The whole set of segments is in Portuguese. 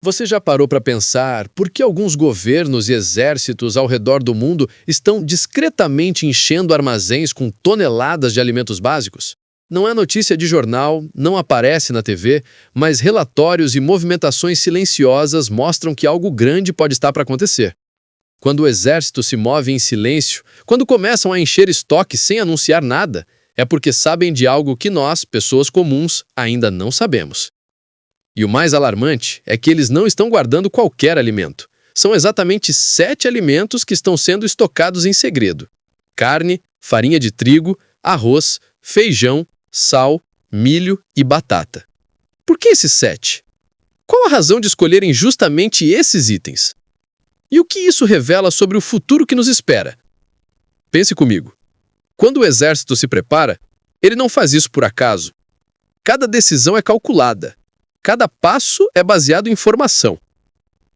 Você já parou para pensar por que alguns governos e exércitos ao redor do mundo estão discretamente enchendo armazéns com toneladas de alimentos básicos? Não é notícia de jornal, não aparece na TV, mas relatórios e movimentações silenciosas mostram que algo grande pode estar para acontecer. Quando o exército se move em silêncio, quando começam a encher estoque sem anunciar nada, é porque sabem de algo que nós, pessoas comuns, ainda não sabemos. E o mais alarmante é que eles não estão guardando qualquer alimento. São exatamente 7 alimentos que estão sendo estocados em segredo: carne, farinha de trigo, arroz, feijão, sal, milho e batata. Por que esses 7? Qual a razão de escolherem justamente esses itens? E o que isso revela sobre o futuro que nos espera? Pense comigo. Quando o exército se prepara, ele não faz isso por acaso. Cada decisão é calculada. Cada passo é baseado em informação.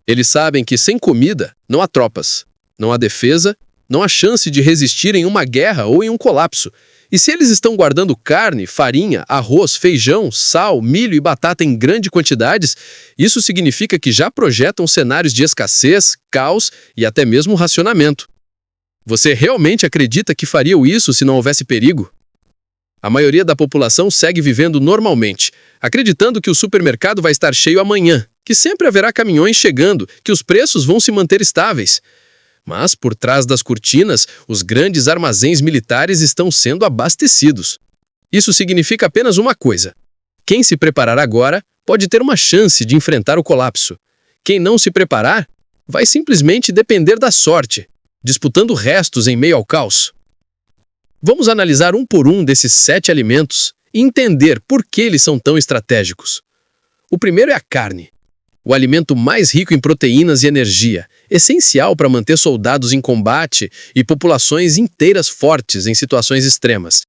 Eles sabem que sem comida não há tropas, não há defesa, não há chance de resistir em uma guerra ou em um colapso. E se eles estão guardando carne, farinha, arroz, feijão, sal, milho e batata em grandes quantidades, isso significa que já projetam cenários de escassez, caos e até mesmo racionamento. Você realmente acredita que fariam isso se não houvesse perigo? A maioria da população segue vivendo normalmente, acreditando que o supermercado vai estar cheio amanhã, que sempre haverá caminhões chegando, que os preços vão se manter estáveis. Mas, por trás das cortinas, os grandes armazéns militares estão sendo abastecidos. Isso significa apenas uma coisa: quem se preparar agora pode ter uma chance de enfrentar o colapso. Quem não se preparar vai simplesmente depender da sorte, disputando restos em meio ao caos. Vamos analisar um por um desses 7 alimentos e entender por que eles são tão estratégicos. O primeiro é a carne, o alimento mais rico em proteínas e energia, essencial para manter soldados em combate e populações inteiras fortes em situações extremas.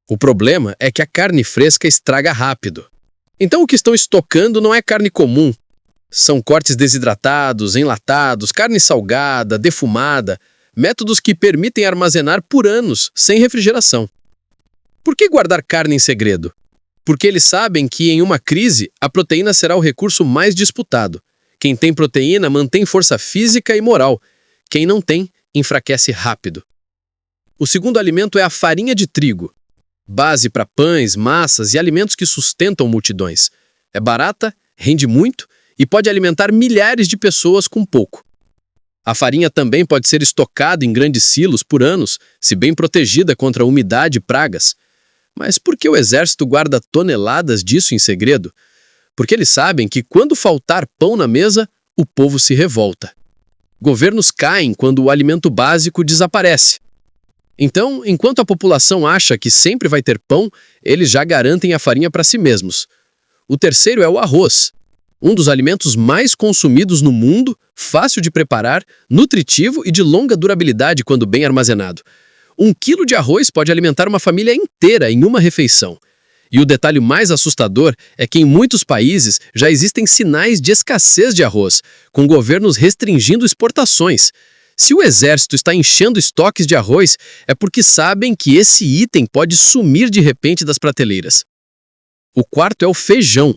O problema é que a carne fresca estraga rápido. Então o que estão estocando não é carne comum. São cortes desidratados, enlatados, carne salgada, defumada, métodos que permitem armazenar por anos, sem refrigeração. Por que guardar carne em segredo? Porque eles sabem que, em uma crise, a proteína será o recurso mais disputado. Quem tem proteína mantém força física e moral. Quem não tem, enfraquece rápido. O segundo alimento é a farinha de trigo, base para pães, massas e alimentos que sustentam multidões. É barata, rende muito e pode alimentar milhares de pessoas com pouco. A farinha também pode ser estocada em grandes silos por anos, se bem protegida contra a umidade e pragas. Mas por que o exército guarda toneladas disso em segredo? Porque eles sabem que quando faltar pão na mesa, o povo se revolta. Governos caem quando o alimento básico desaparece. Então, enquanto a população acha que sempre vai ter pão, eles já garantem a farinha para si mesmos. O terceiro é o arroz. Um dos alimentos mais consumidos no mundo, fácil de preparar, nutritivo e de longa durabilidade quando bem armazenado. 1 quilo de arroz pode alimentar uma família inteira em uma refeição. E o detalhe mais assustador é que em muitos países já existem sinais de escassez de arroz, com governos restringindo exportações. Se o exército está enchendo estoques de arroz, é porque sabem que esse item pode sumir de repente das prateleiras. O quarto é o feijão.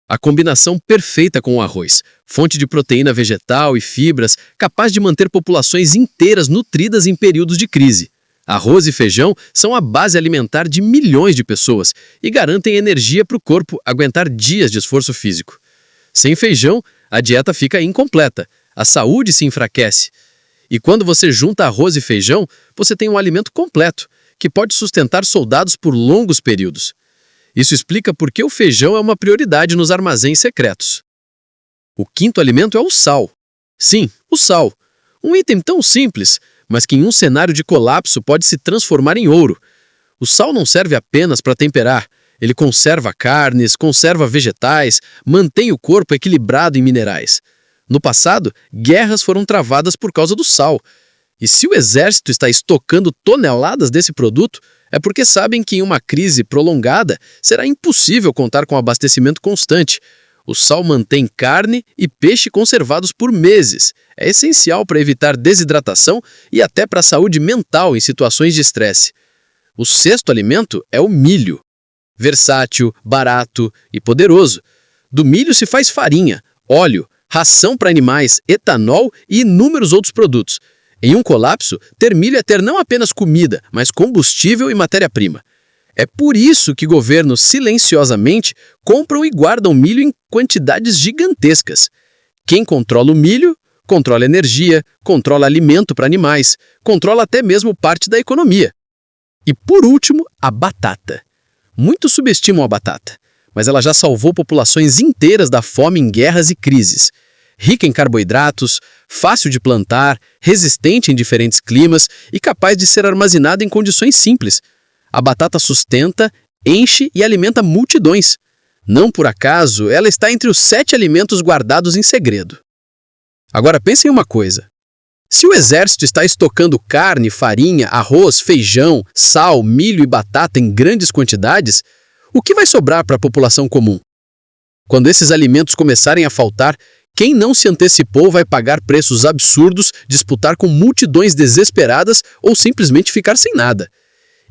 A combinação perfeita com o arroz, fonte de proteína vegetal e fibras, capaz de manter populações inteiras nutridas em períodos de crise. Arroz e feijão são a base alimentar de milhões de pessoas e garantem energia para o corpo aguentar dias de esforço físico. Sem feijão, a dieta fica incompleta, a saúde se enfraquece. E quando você junta arroz e feijão, você tem um alimento completo, que pode sustentar soldados por longos períodos. Isso explica por que o feijão é uma prioridade nos armazéns secretos. O quinto alimento é o sal. Sim, o sal. Um item tão simples, mas que em um cenário de colapso pode se transformar em ouro. O sal não serve apenas para temperar. Ele conserva carnes, conserva vegetais, mantém o corpo equilibrado em minerais. No passado, guerras foram travadas por causa do sal. E se o exército está estocando toneladas desse produto, é porque sabem que em uma crise prolongada será impossível contar com abastecimento constante. O sal mantém carne e peixe conservados por meses. É essencial para evitar desidratação e até para a saúde mental em situações de estresse. O sexto alimento é o milho. Versátil, barato e poderoso. Do milho se faz farinha, óleo, ração para animais, etanol e inúmeros outros produtos. Em um colapso, ter milho é ter não apenas comida, mas combustível e matéria-prima. É por isso que governos silenciosamente compram e guardam milho em quantidades gigantescas. Quem controla o milho, controla energia, controla alimento para animais, controla até mesmo parte da economia. E por último, a batata. Muitos subestimam a batata, mas ela já salvou populações inteiras da fome em guerras e crises. Rica em carboidratos, fácil de plantar, resistente em diferentes climas e capaz de ser armazenada em condições simples. A batata sustenta, enche e alimenta multidões. Não por acaso, ela está entre os 7 alimentos guardados em segredo. Agora pense em uma coisa. Se o exército está estocando carne, farinha, arroz, feijão, sal, milho e batata em grandes quantidades, o que vai sobrar para a população comum? Quando esses alimentos começarem a faltar, quem não se antecipou vai pagar preços absurdos, disputar com multidões desesperadas ou simplesmente ficar sem nada.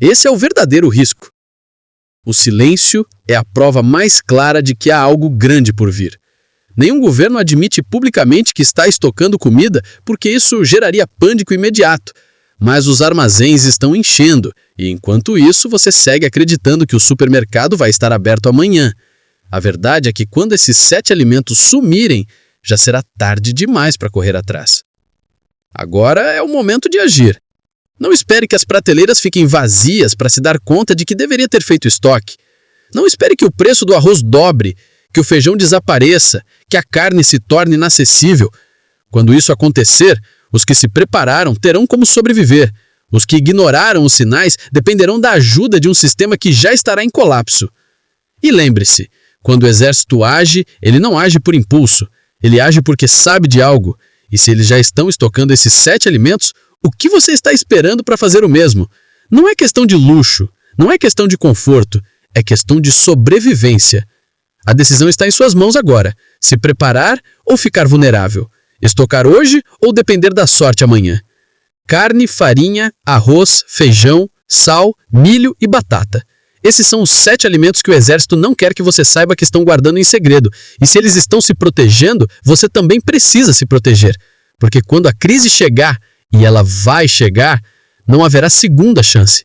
Esse é o verdadeiro risco. O silêncio é a prova mais clara de que há algo grande por vir. Nenhum governo admite publicamente que está estocando comida porque isso geraria pânico imediato. Mas os armazéns estão enchendo e, enquanto isso, você segue acreditando que o supermercado vai estar aberto amanhã. A verdade é que quando esses 7 alimentos sumirem, já será tarde demais para correr atrás. Agora é o momento de agir. Não espere que as prateleiras fiquem vazias para se dar conta de que deveria ter feito estoque. Não espere que o preço do arroz dobre, que o feijão desapareça, que a carne se torne inacessível. Quando isso acontecer, os que se prepararam terão como sobreviver. Os que ignoraram os sinais dependerão da ajuda de um sistema que já estará em colapso. E lembre-se, quando o exército age, ele não age por impulso. Ele age porque sabe de algo. E se eles já estão estocando esses 7 alimentos, o que você está esperando para fazer o mesmo? Não é questão de luxo, não é questão de conforto, é questão de sobrevivência. A decisão está em suas mãos agora, se preparar ou ficar vulnerável, estocar hoje ou depender da sorte amanhã. Carne, farinha, arroz, feijão, sal, milho e batata. Esses são os 7 alimentos que o exército não quer que você saiba que estão guardando em segredo. E se eles estão se protegendo, você também precisa se proteger. Porque quando a crise chegar, e ela vai chegar, não haverá segunda chance.